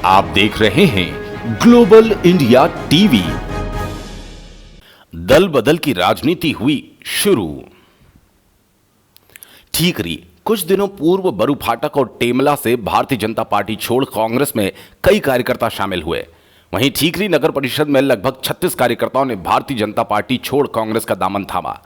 आप देख रहे हैं ग्लोबल इंडिया टीवी। दल बदल की राजनीति हुई शुरू। ठीकरी कुछ दिनों पूर्व बरू फाटक और टेमला से भारतीय जनता पार्टी छोड़ कांग्रेस में कई कार्यकर्ता शामिल हुए। वहीं ठीकरी नगर परिषद में लगभग 36 कार्यकर्ताओं ने भारतीय जनता पार्टी छोड़ कांग्रेस का दामन थामा।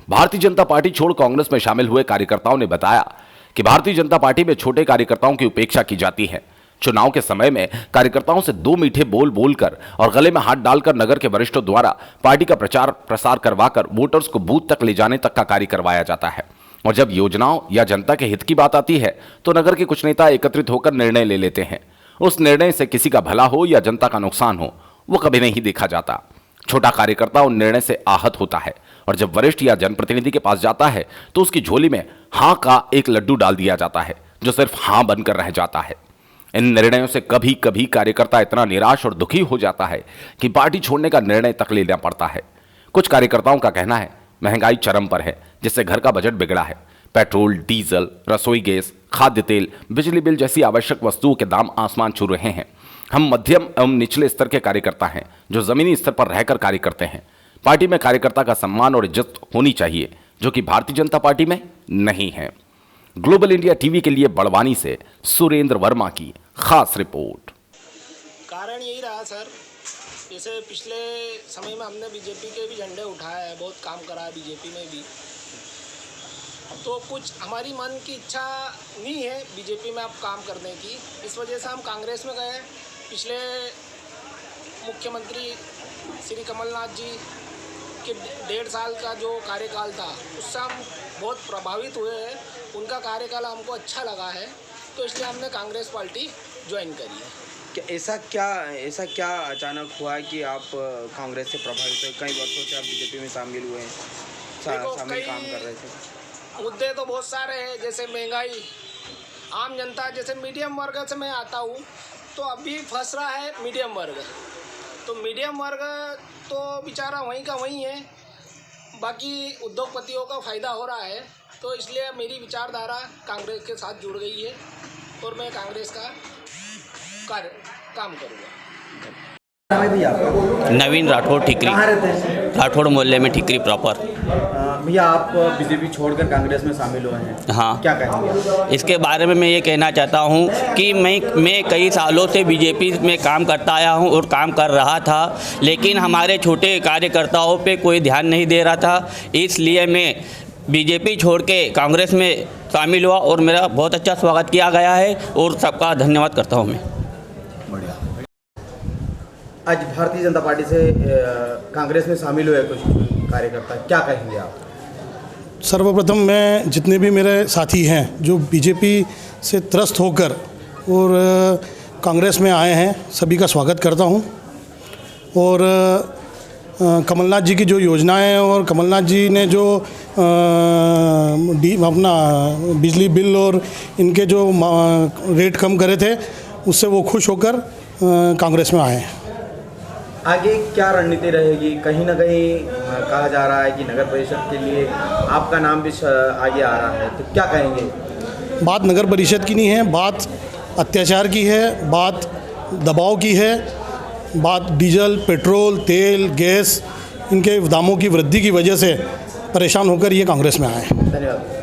भारतीय जनता पार्टी छोड़ कांग्रेस में शामिल हुए कार्यकर्ताओं ने बताया कि भारतीय जनता पार्टी में छोटे कार्यकर्ताओं की उपेक्षा की जाती है। चुनाव के समय में कार्यकर्ताओं से दो मीठे बोल बोलकर और गले में हाथ डालकर नगर के वरिष्ठों द्वारा पार्टी का प्रचार प्रसार करवाकर वोटर्स को बूथ तक ले जाने तक का कार्य करवाया जाता है। और जब योजनाओं या जनता के हित की बात आती है तो नगर के कुछ नेता एकत्रित होकर निर्णय ले लेते हैं। उस निर्णय से किसी का भला हो या जनता का नुकसान हो, वो कभी नहीं देखा जाता। छोटा कार्यकर्ता उन निर्णय से आहत होता है और जब वरिष्ठ या जनप्रतिनिधि के पास जाता है तो उसकी झोली में हां का एक लड्डू डाल दिया जाता है जो सिर्फ हां बनकर रह जाता है। इन निर्णयों से कभी कभी कार्यकर्ता इतना निराश और दुखी हो जाता है कि पार्टी छोड़ने का निर्णय तक लेना पड़ता है। कुछ कार्यकर्ताओं का कहना है महंगाई चरम पर है जिससे घर का बजट बिगड़ा है। पेट्रोल, डीजल, रसोई गैस, खाद्य तेल, बिजली बिल जैसी आवश्यक वस्तुओं के दाम आसमान छू रहे हैं। हम मध्यम एवं निचले स्तर के कार्यकर्ता हैं जो जमीनी स्तर पर रहकर कार्य करते हैं। पार्टी में कार्यकर्ता का सम्मान और इज्जत होनी चाहिए जो कि भारतीय जनता पार्टी में नहीं है। ग्लोबल इंडिया टीवी के लिए बड़वानी से सुरेंद्र वर्मा की खास रिपोर्ट। कारण यही रहा सर, जैसे पिछले समय में हमने बीजेपी के भी झंडे उठाए हैं, बहुत काम करा है बीजेपी में भी, तो कुछ हमारी मन की इच्छा नहीं है बीजेपी में अब काम करने की। इस वजह से हम कांग्रेस में गए। पिछले मुख्यमंत्री श्री कमलनाथ जी के 1.5 साल का जो कार्यकाल था उससे हम बहुत प्रभावित हुए हैं। उनका कार्यकाल हमको अच्छा लगा है तो इसलिए हमने कांग्रेस पार्टी ज्वाइन करी है। ऐसा क्या अचानक हुआ कि आप कांग्रेस से प्रभावित हुए? कई वर्षों से आप बीजेपी में शामिल हुए हैं, शामिल काम कर रहे थे। मुद्दे तो बहुत सारे हैं, जैसे महंगाई, आम जनता, जैसे मीडियम वर्ग से मैं आता हूँ तो अभी फंस रहा है मीडियम वर्ग। तो मीडियम वर्ग तो बेचारा वहीं का वहीं है, बाकी उद्योगपतियों का फ़ायदा हो रहा है। तो इसलिए मेरी विचारधारा कांग्रेस के साथ जुड़ गई है और मैं कांग्रेस का काम करूँगा। नवीन राठौड़, ठीकरी। कहाँ रहते हैं? राठौड़ मोहल्ले में, ठीकरी प्रॉपर। भैया आप बीजेपी छोड़कर कांग्रेस में शामिल हुए हैं, हाँ, क्या कहेंगे? इसके बारे में मैं ये कहना चाहता हूँ कि मैं कई सालों से बीजेपी में काम करता आया हूँ और काम कर रहा था, लेकिन हमारे छोटे कार्यकर्ताओं पे कोई ध्यान नहीं दे रहा था। इसलिए मैं बीजेपी छोड़ के कांग्रेस में शामिल हुआ और मेरा बहुत अच्छा स्वागत किया गया है और सबका धन्यवाद करता हूँ मैं। बढ़िया। आज भारतीय जनता पार्टी से कांग्रेस में शामिल हुए कुछ कार्यकर्ता, क्या कहेंगे आप? सर्वप्रथम मैं जितने भी मेरे साथी हैं जो बीजेपी से त्रस्त होकर और कांग्रेस में आए हैं, सभी का स्वागत करता हूं। और कमलनाथ जी की जो योजनाएं हैं और कमलनाथ जी ने जो अपना बिजली बिल और इनके जो रेट कम करे थे उससे वो खुश होकर कांग्रेस में आए हैं। आगे क्या रणनीति रहेगी? कहीं ना कहीं कहा जा रहा है कि नगर परिषद के लिए आपका नाम भी आगे आ रहा है, तो क्या कहेंगे? बात नगर परिषद की नहीं है, बात अत्याचार की है, बात दबाव की है, बात डीजल, पेट्रोल, तेल, गैस इनके दामों की वृद्धि की वजह से परेशान होकर ये कांग्रेस में आए हैं। धन्यवाद।